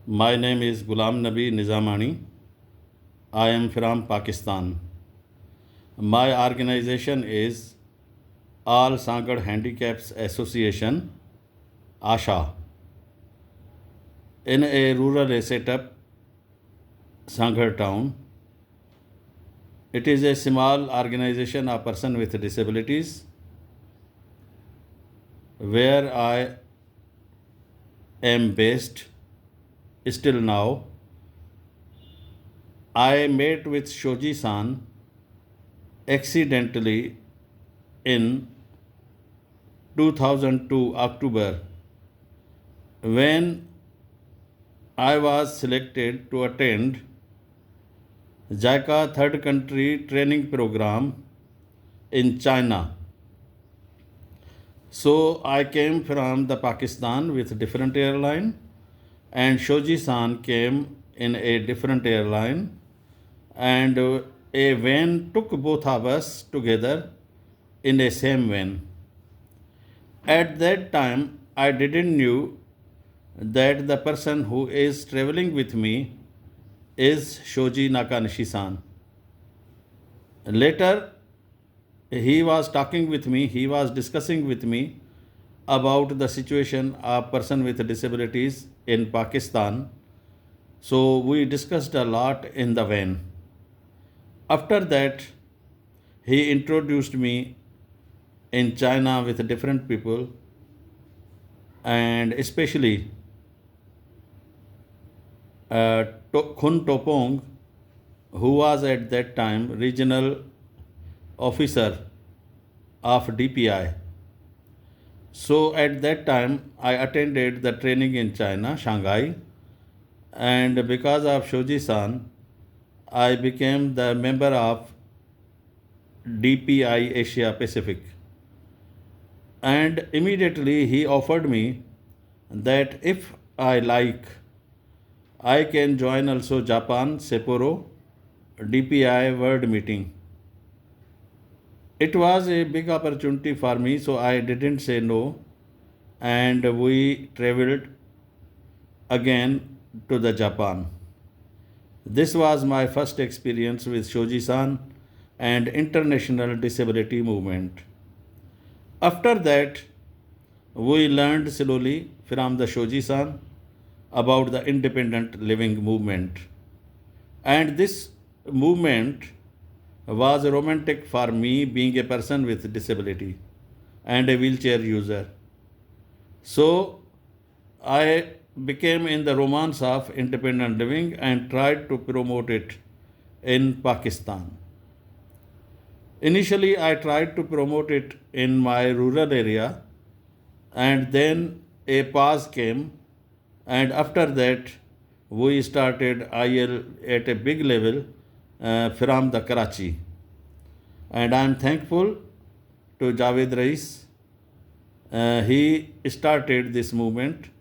My name is Ghulam Nabi Nizamani. I am from Pakistan. My organization is All Sangad Handicaps Association, ASHA, in a rural setup, Sangad town. It is a small organization of person with disabilities where I am based still now. I met with Shoji San accidentally in 2002 October when I was selected to attend JICA third country training program in China. So I came from the Pakistan with different airline and Shoji San came in a different airline and a van took both of us together in a same van. At that time I didn't knew that the person who is traveling with me is Shoji Nakanishi San. Later he was talking with me, he was discussing with me about the situation of person with disabilities in Pakistan. So we discussed a lot in the van. After that, he introduced me in China with different people and especially Khun Topong, who was at that time regional officer of DPI. So at that time, I attended the training in China, Shanghai, and because of Shoji San, I became the member of DPI Asia Pacific. And immediately he offered me that if I like, I can join also Japan Sapporo DPI World Meeting. It was a big opportunity for me, so I didn't say no, and we traveled again to the Japan. This was my first experience with Shoji-san and international disability movement. After that, we learned slowly from the Shoji-san about the independent living movement. And this movement was romantic for me being a person with disability and a wheelchair user. So I became in the romance of independent living and tried to promote it in Pakistan. Initially, I tried to promote it in my rural area, and then a pause came, and after that, we started IL at a big level from the Karachi. And I am thankful to Javed Rais. He started this movement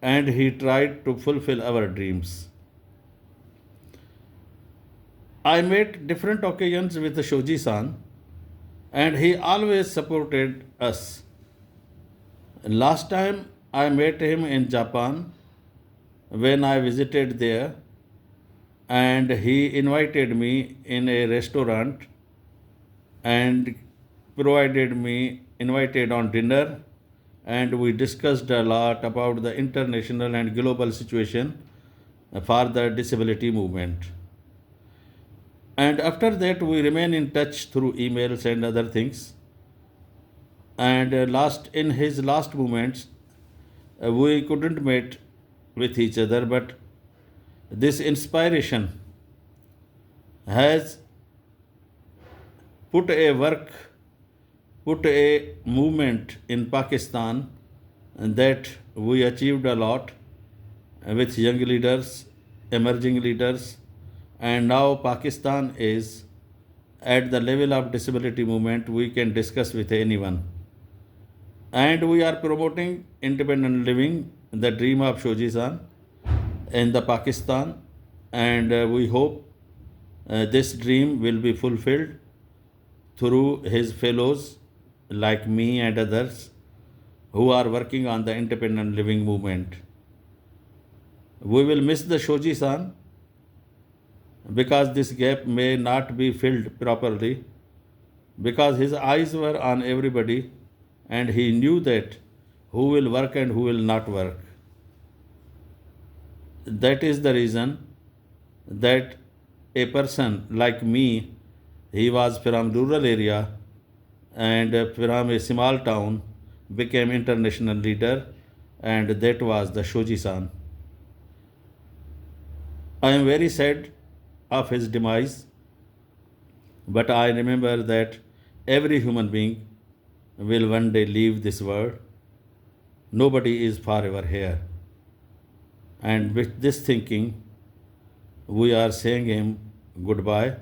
and he tried to fulfill our dreams. I met different occasions with the Shoji San and he always supported us. Last time I met him in Japan when I visited there and he invited me in a restaurant and provided me invited on dinner and we discussed a lot about the international and global situation for the disability movement. And after that, we remain in touch through emails and other things. And last in his last moments, we couldn't meet with each other, but this inspiration has put a work, put a movement in Pakistan that we achieved a lot with young leaders, emerging leaders, and now Pakistan is at the level of disability movement we can discuss with anyone. And we are promoting independent living, the dream of Shoji San in the Pakistan, and we hope this dream will be fulfilled through his fellows like me and others who are working on the independent living movement. We will miss the Shoji San because this gap may not be filled properly, because his eyes were on everybody and he knew that who will work and who will not work. That is the reason that a person like me, he was from rural area and from a small town, became international leader, and that was the Shoji San. I am very sad of his demise, but I remember that every human being will one day leave this world. Nobody is forever here. And with this thinking, we are saying him goodbye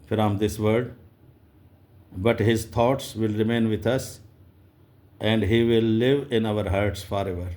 from this world, but his thoughts will remain with us and he will live in our hearts forever.